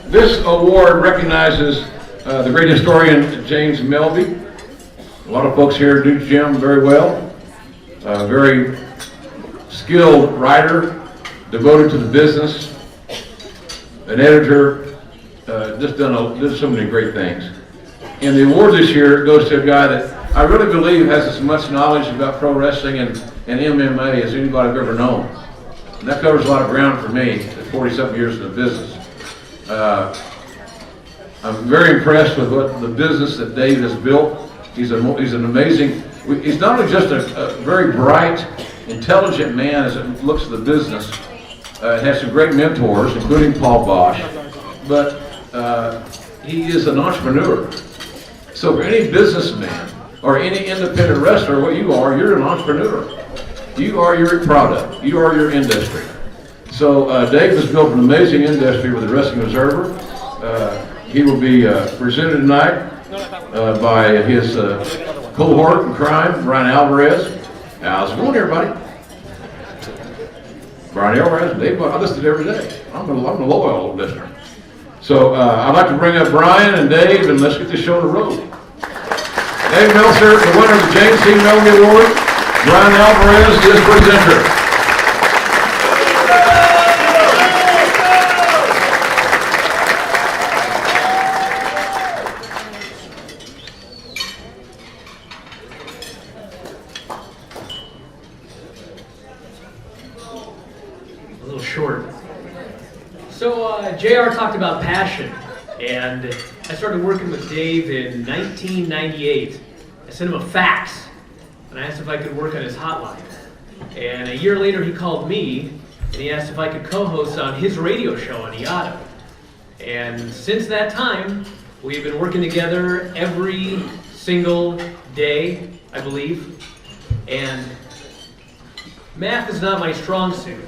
This award recognizes the great historian James Melby. A lot of folks here do Jim very well. Very skilled writer, devoted to the business, an editor, just did so many great things. And the award this year goes to a guy that I really believe has as much knowledge about pro wrestling and MMA as anybody I've ever known. And that covers a lot of ground for me at 40-something years in the business. I'm very impressed with what the business that Dave has built. He's an amazing, he's not only just a very bright, intelligent man as it looks at the business, has some great mentors, including Paul Bosch, but he is an entrepreneur. So for any businessman or any independent wrestler, what you are, you're an entrepreneur. You are your product. You are your industry. So Dave has built an amazing industry with the Wrestling Observer. He will be presented tonight by his cohort in crime, Bryan Alverez. How's it going, everybody? Bryan Alverez, Dave, I listen to it every day. I'm a loyal listener. So I'd like to bring up Bryan and Dave, and let's get this show on the road. Dave Meltzer, the winner of the James C. Melby Award. Bryan Alverez, his presenter. A little short. So JR talked about passion, and I started working with Dave in 1998. I sent him a fax, and I asked if I could work on his hotline. And a year later he called me, and he asked if I could co-host on his radio show on IATA. And since that time, we've been working together every single day, I believe. And math is not my strong suit,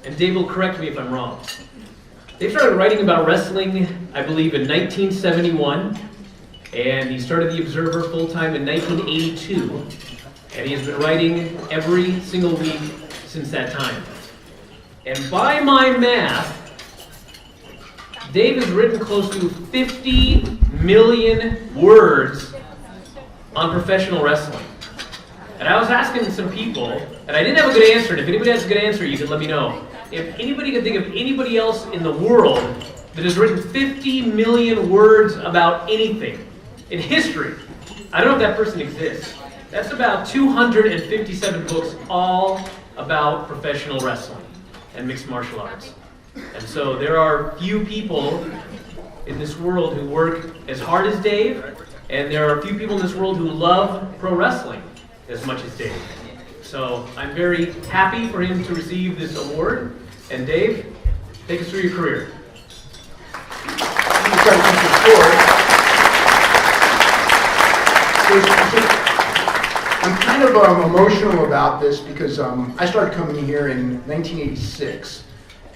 and Dave will correct me if I'm wrong. Dave started writing about wrestling, I believe, in 1971, and he started the Observer full-time in 1982, and he has been writing every single week since that time. And by my math, Dave has written close to 50 million words on professional wrestling. And I was asking some people, and I didn't have a good answer, and if anybody has a good answer, you can let me know. If anybody could think of anybody else in the world that has written 50 million words about anything in history, I don't know if that person exists. That's about 257 books all about professional wrestling and mixed martial arts. And so there are few people in this world who work as hard as Dave, and there are few people in this world who love pro wrestling as much as Dave. So I'm very happy for him to receive this award. And Dave, take us through your career. I'm kind of emotional about this because I started coming here in 1986.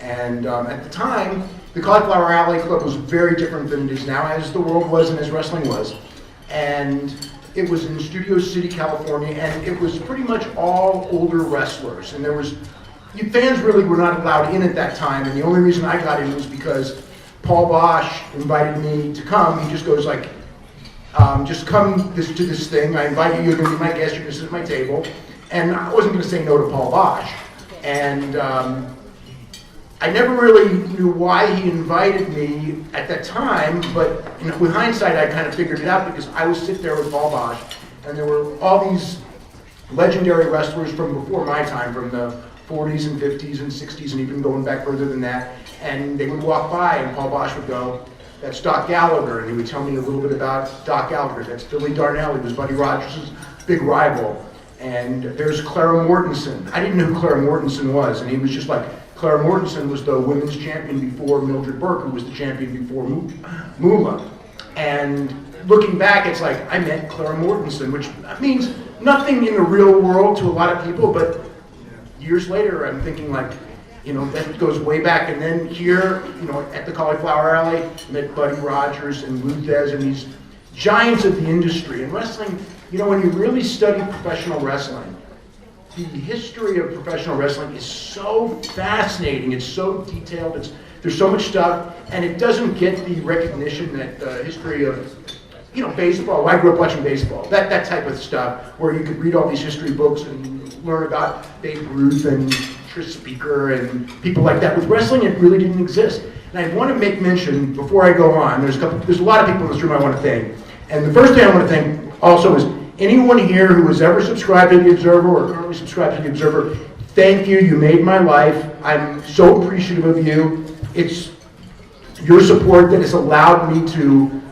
And at the time, the Cauliflower Alley Club was very different than it is now, as the world was and as wrestling was. And it was in Studio City, California, and it was pretty much all older wrestlers. And there was, fans really were not allowed in at that time, and the only reason I got in was because Paul Bosch invited me to come. He just goes like, just come to this thing. I invite you, you're going to be my guest, you're going to sit at my table. And I wasn't going to say no to Paul Bosch. And I never really knew why he invited me at that time, but with hindsight, I kind of figured it out because I would sit there with Paul Bosch, and there were all these legendary wrestlers from before my time, from the 40s and 50s and 60s, and even going back further than that, and they would walk by, and Paul Bosch would go, "That's Doc Gallagher," and he would tell me a little bit about Doc Gallagher. "That's Billy Darnell, he was Buddy Rogers' big rival." And there's Clara Mortensen. I didn't know who Clara Mortensen was, and he was just like, Clara Mortensen was the women's champion before Mildred Burke, who was the champion before Moolah. And looking back, it's like, I met Clara Mortensen, which means nothing in the real world to a lot of people, but years later, I'm thinking like, that goes way back. And then here, at the Cauliflower Alley, met Buddy Rogers and Lou Thez and these giants of the industry. And wrestling, when you really study professional wrestling, the history of professional wrestling is so fascinating, it's so detailed, there's so much stuff, and it doesn't get the recognition that the history of, baseball. I grew up watching baseball, that type of stuff, where you could read all these history books and learn about Babe Ruth and Tris Speaker and people like that. With wrestling, it really didn't exist. And I want to make mention, before I go on, there's a lot of people in this room I want to thank. And the first thing I want to thank also is anyone here who has ever subscribed to The Observer or currently subscribed to The Observer, thank you, you made my life. I'm so appreciative of you. It's your support that has allowed me to,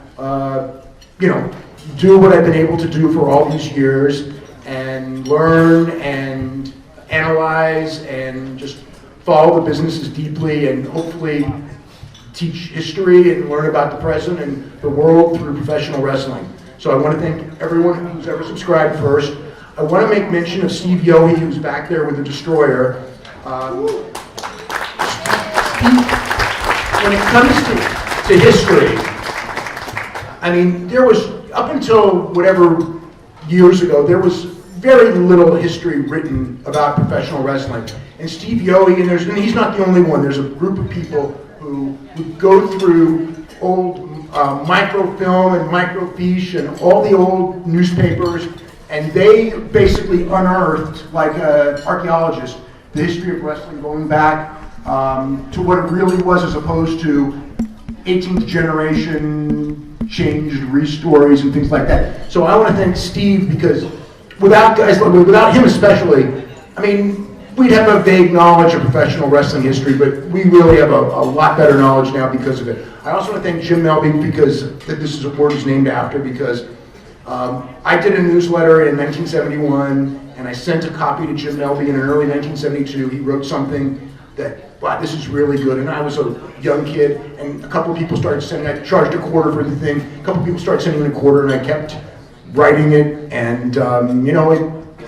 do what I've been able to do for all these years and learn and analyze and just follow the businesses deeply and hopefully teach history and learn about the present and the world through professional wrestling. So I want to thank everyone who's ever subscribed first. I want to make mention of Steve Yohe, who's back there with the Destroyer. When it comes to history, I mean, there was, up until whatever years ago, there was very little history written about professional wrestling. And Steve Yohe, and he's not the only one, there's a group of people who go through old microfilm and microfiche and all the old newspapers, and they basically unearthed, like archaeologists, the history of wrestling going back to what it really was, as opposed to 18th generation changed re-stories and things like that. So I want to thank Steve, because without him especially, I mean, we'd have a vague knowledge of professional wrestling history, but we really have a lot better knowledge now because of it. I also want to thank Jim Melby, because this is a word he's named after, because I did a newsletter in 1971, and I sent a copy to Jim Melby in early 1972. He wrote something that, wow, this is really good. And I was a young kid, and a couple of people started sending, I charged $0.25 for the thing. A couple of people started sending in $0.25, and I kept writing it. And,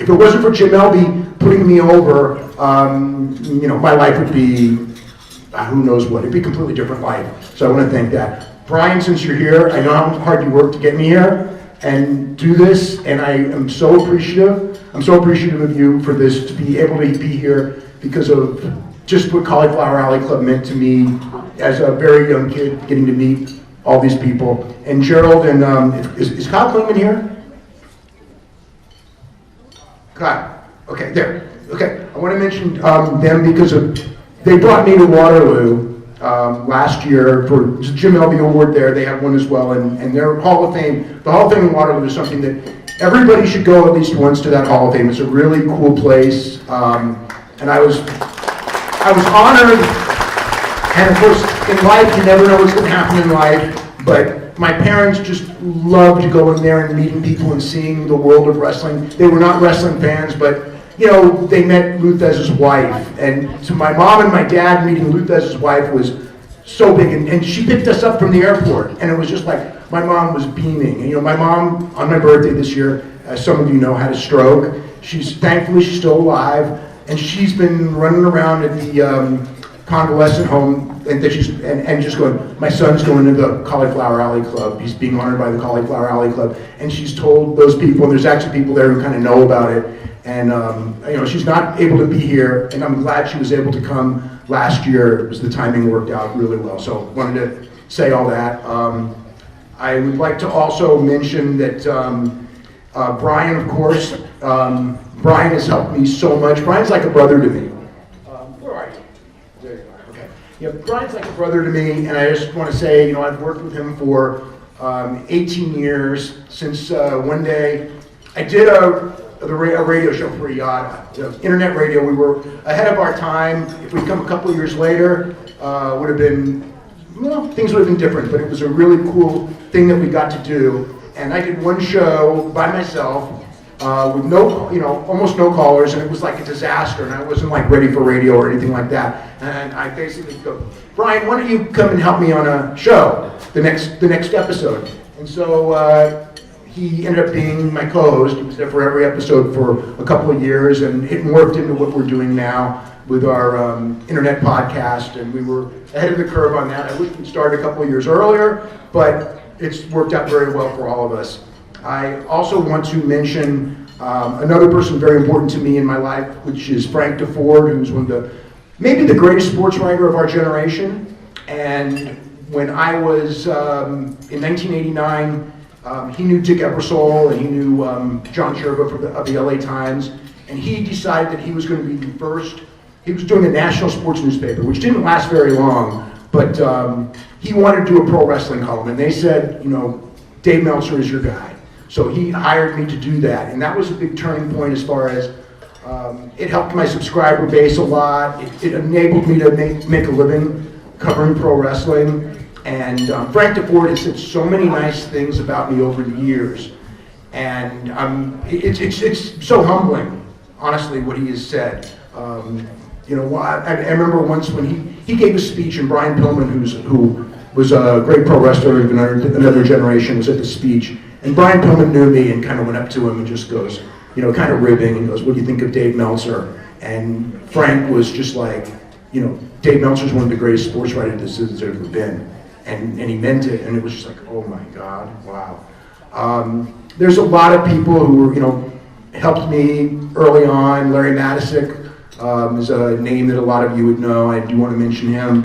if it wasn't for Jim Melby putting me over, my life would be, who knows what. It'd be a completely different life. So I want to thank that. Bryan, since you're here, I know how hard you worked to get me here and do this, and I am so appreciative. I'm so appreciative of you for this, to be able to be here because of just what Cauliflower Alley Club meant to me as a very young kid, getting to meet all these people. And Gerald, and is Kyle Klingman here? Kyle, okay, there. Okay, I want to mention them because they brought me to Waterloo last year for Jim Melby Award there. They have one as well, and their Hall of Fame, the Hall of Fame in Waterloo is something that everybody should go at least once to that Hall of Fame. It's a really cool place, and I was honored. And of course, in life, you never know what's going to happen in life, but my parents just loved to go in there and meeting people and seeing the world of wrestling. They were not wrestling fans, but they met Luthez' wife, and so my mom and my dad meeting Luthez' wife was so big, and she picked us up from the airport, and it was just like, my mom was beaming. And my mom, on my birthday this year, as some of you know, had a stroke. Thankfully she's still alive, and she's been running around at the convalescent home, and just going, my son's going to the Cauliflower Alley Club. He's being honored by the Cauliflower Alley Club, and she's told those people, and there's actually people there who kind of know about it. And she's not able to be here, and I'm glad she was able to come last year. It was, the timing worked out really well. So wanted to say all that. I would like to also mention that Bryan, of course, Bryan has helped me so much. Bryan's like a brother to me. Where are you? There you are. Okay. Yeah, Bryan's like a brother to me, and I just want to say, I've worked with him for 18 years since one day I did a radio show for IATA, internet radio. We were ahead of our time. If we'd come a couple of years later, would have been, things would have been different, but it was a really cool thing that we got to do. And I did one show by myself with almost no callers, and it was like a disaster, and I wasn't like ready for radio or anything like that. And I basically go, Bryan, why don't you come and help me on a show, the next episode? And so he ended up being my co-host. He was there for every episode for a couple of years, and it morphed into what we're doing now with our internet podcast, and we were ahead of the curve on that. I wish we'd started a couple of years earlier, but it's worked out very well for all of us. I also want to mention another person very important to me in my life, which is Frank DeFord, who's maybe the greatest sports writer of our generation. And when I was in 1989, he knew Dick Ebersol and he knew John Sherba of the LA Times, and he decided that he was going to be the first. He was doing a national sports newspaper, which didn't last very long, but he wanted to do a pro wrestling column, and they said, you know, Dave Meltzer is your guy. So he hired me to do that, and that was a big turning point as far as it helped my subscriber base a lot. It enabled me to make a living covering pro wrestling. And Frank DeFord has said so many nice things about me over the years. And it's so humbling, honestly, what he has said. You know, I remember once when he gave a speech, and Bryan Pillman, who was a great pro wrestler of another generation, was at the speech. And Bryan Pillman knew me and kind of went up to him and just goes, you know, kind of ribbing, and goes, "What do you think of Dave Meltzer?" And Frank was just like, you know, Dave Meltzer's one of the greatest sports writers there's ever been. And he meant it, and it was just like, oh my God, wow. There's a lot of people who were, you know, helped me early on. Larry Matisic is a name that a lot of you would know. I do want to mention him.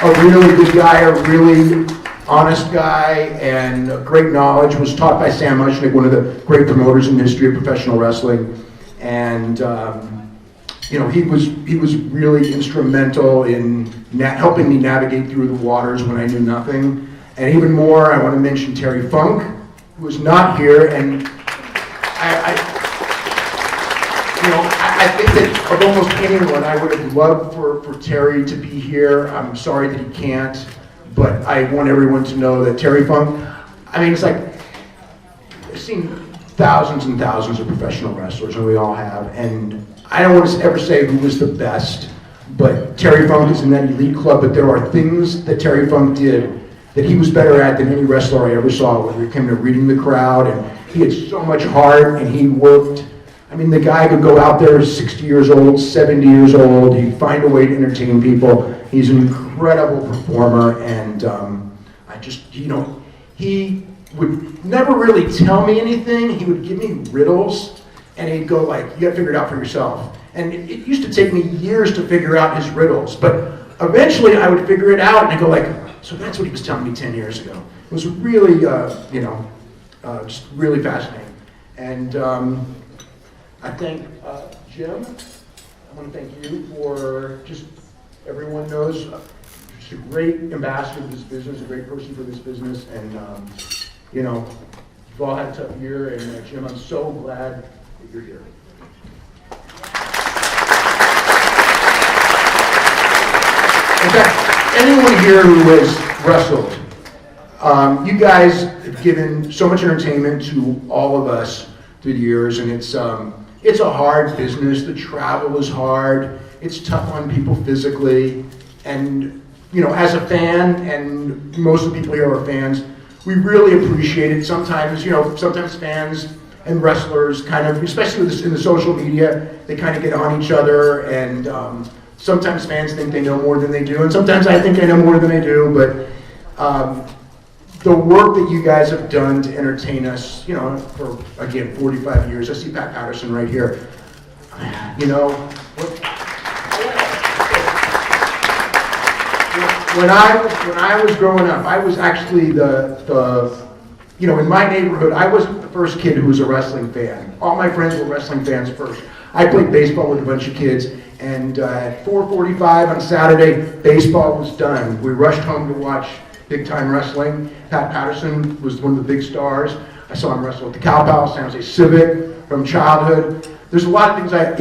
A really good guy, a really honest guy, and great knowledge. Was taught by Sam Mushnick, one of the great promoters in the history of professional wrestling. And you know, he was really instrumental in helping me navigate through the waters when I knew nothing. And even more, I want to mention Terry Funk, who is not here. And I think that of almost anyone, I would have loved for Terry to be here. I'm sorry that he can't, but I want everyone to know that Terry Funk, I mean, it's like, I've seen thousands and thousands of professional wrestlers, and we all have, and I don't want to ever say who was the best, but Terry Funk is in that elite club, but there are things that Terry Funk did that he was better at than any wrestler I ever saw, whether it came to reading the crowd, and he had so much heart, and he worked. I mean, the guy could go out there 60 years old, 70 years old, he'd find a way to entertain people. He's an incredible performer, and I just, you know, he would never really tell me anything. He would give me riddles, and he'd go like, you gotta figure it out for yourself. And it used to take me years to figure out his riddles, but eventually I would figure it out, and I'd go like, so that's what he was telling me 10 years ago. It was really, you know, just really fascinating. And I thank Jim. I want to thank you for just, everyone knows, just a great ambassador of this business, a great person for this business, and you know, you've all had a tough year, and Jim, I'm so glad that you're here. In fact, anyone here who has wrestled, you guys have given so much entertainment to all of us through the years, and it's a hard business. The travel is hard. It's tough on people physically, and you know, as a fan, and most of the people here are fans, we really appreciate it. Sometimes, you know, sometimes fans and wrestlers kind of, especially in the social media, they kind of get on each other, and sometimes fans think they know more than they do, and sometimes I think I know more than I do, but the work that you guys have done to entertain us, you know, for, again, 45 years. I see Pat Patterson right here. You know, when I was growing up, I was actually you know, in my neighborhood, I wasn't the first kid who was a wrestling fan. All my friends were wrestling fans first. I played baseball with a bunch of kids, and at 4:45 on Saturday, baseball was done. We rushed home to watch big-time wrestling. Pat Patterson was one of the big stars. I saw him wrestle at the Cauliflower, San Jose Civic from childhood. There's a lot of things I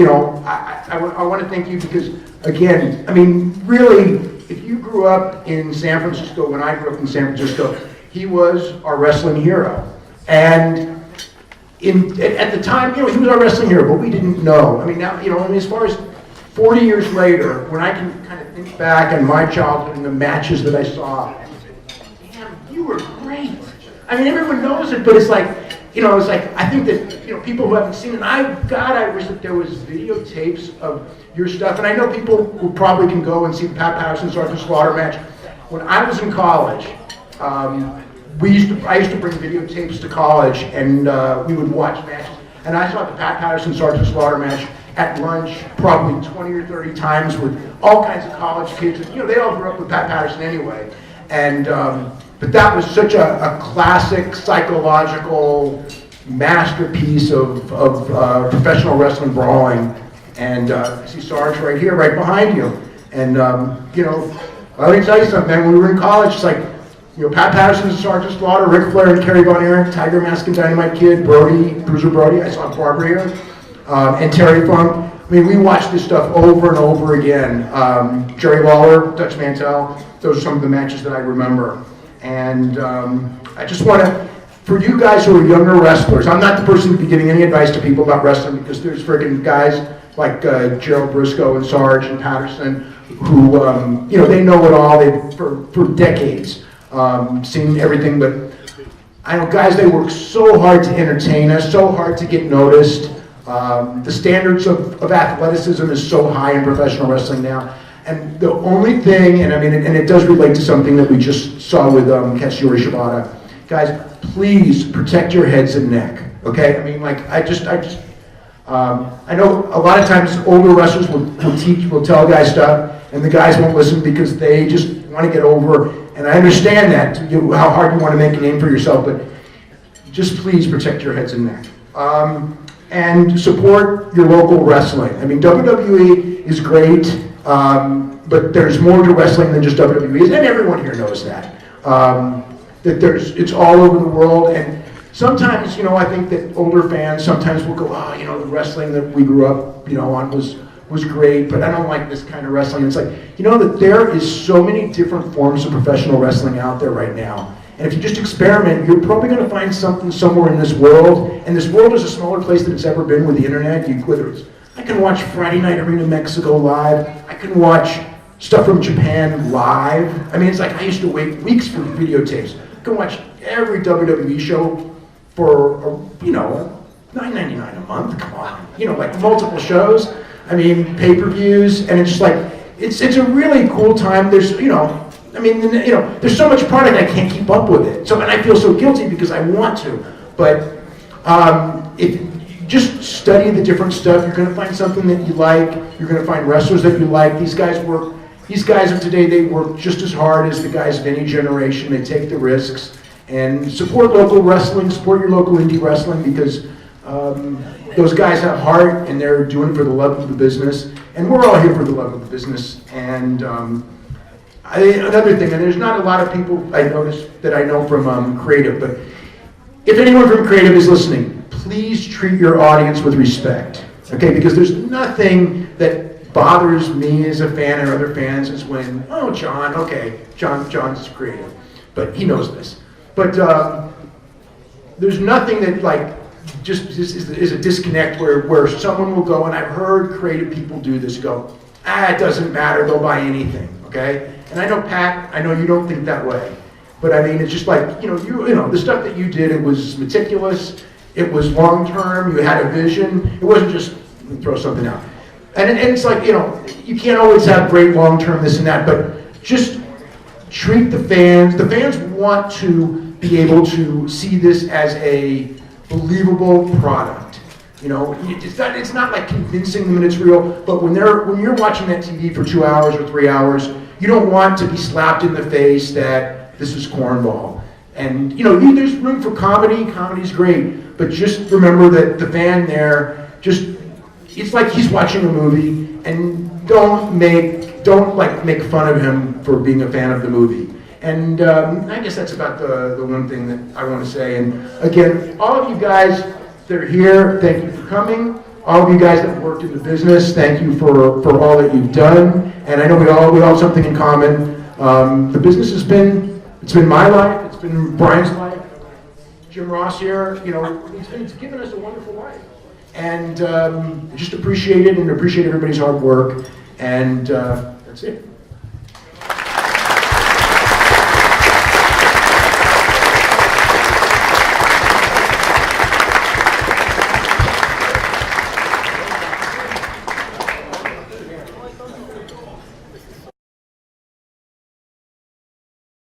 want to thank you because, again, I mean, really, if you grew up in San Francisco, when I grew up in San Francisco, he was our wrestling hero. And at the time, you know, he was our wrestling hero, but we didn't know. I mean, now, you know, I mean, as far as 40 years later, when I can kind of think back on my childhood and the matches that I saw, you were great. I mean, everyone knows it, but it's like, you know, it's like, I think that, you know, people who haven't seen it, God, I wish that there was videotapes of your stuff. And I know people who probably can go and see the Pat Patterson's Arthur Slaughter match. When I was in college, I used to bring videotapes to college, and we would watch matches. And I saw the Pat Patterson Sergeant Slaughter match at lunch probably 20 or 30 times with all kinds of college kids. You know, they all grew up with Pat Patterson anyway. And, but that was such a classic psychological masterpiece of professional wrestling brawling. And I see Sarge right here, right behind you. And, you know, let me tell you something, man, when we were in college, it's like, you know, Pat Patterson and Sergeant Slaughter, Ric Flair and Kerry Von Erich, Tiger Mask and Dynamite Kid, Brody, Bruiser Brody, I saw Barbara here, and Terry Funk. I mean, we watched this stuff over and over again. Jerry Lawler, Dutch Mantel, those are some of the matches that I remember. And I just want to, for you guys who are younger wrestlers, I'm not the person to be giving any advice to people about wrestling because there's friggin' guys like Gerald Briscoe and Sarge and Patterson who, you know, they know it all. They've, for decades, seen everything. But I know guys, they work so hard to entertain us, so hard to get noticed. The standards of athleticism is so high in professional wrestling now. And the only thing, and I mean, and it does relate to something that we just saw with Katsuyori Shibata. Guys, please protect your heads and neck, okay? I mean, like, I know a lot of times older wrestlers will tell guys stuff, and the guys won't listen because they just want to get over. And I understand that, how hard you want to make a name for yourself, but just please protect your heads and neck. And support your local wrestling. I mean, WWE is great, but there's more to wrestling than just WWE, and everyone here knows that. It's all over the world, and sometimes, you know, I think that older fans sometimes will go, oh, you know, the wrestling that we grew up, you know, on was great, but I don't like this kind of wrestling. It's like, you know, that there is so many different forms of professional wrestling out there right now. And if you just experiment, you're probably going to find something somewhere in this world. And this world is a smaller place than it's ever been with the internet. I can watch Friday Night Arena Mexico live. I can watch stuff from Japan live. I mean, it's like I used to wait weeks for videotapes. I can watch every WWE show for, you know, $9.99 a month. Come on, you know, like multiple shows. I mean, pay-per-views, and it's just like it's a really cool time. There's, you know. I mean, you know, there's so much product I can't keep up with it. So, and I feel so guilty because I want to. But if you just study the different stuff, you're going to find something that you like. You're going to find wrestlers that you like. These guys of today, they work just as hard as the guys of any generation. They take the risks. And support local wrestling, support your local indie wrestling because those guys have heart and they're doing it for the love of the business. And we're all here for the love of the business. And another thing, and there's not a lot of people I noticed that I know from creative, but if anyone from creative is listening, please treat your audience with respect, okay? Because there's nothing that bothers me as a fan and other fans is when, oh, John, okay, John's creative, but he knows this. But there's nothing that like just is a disconnect where someone will go, and I've heard creative people do this, go, it doesn't matter, they'll buy anything, okay? And I know, Pat, I know you don't think that way. But I mean, it's just like, you know, the stuff that you did, it was meticulous, it was long-term, you had a vision. It wasn't just throw something out. And it's like, you know, you can't always have great long-term this and that, but just treat the fans. The fans want to be able to see this as a believable product. You know, it's not like convincing them that it's real, but when you're watching that TV for 2 hours or 3 hours, you don't want to be slapped in the face that this is cornball. And, you know, there's room for comedy. Comedy's great. But just remember that the fan there, it's like he's watching a movie, and don't make fun of him for being a fan of the movie. And I guess that's about the one thing that I want to say. And again, all of you guys that are here, thank you for coming. All of you guys that have worked in the business, thank you for all that you've done. And I know we all have something in common. The business it's been my life, it's been Bryan's life. Jim Ross here, you know, he's given us a wonderful life. And just appreciate it and appreciate everybody's hard work. And that's it.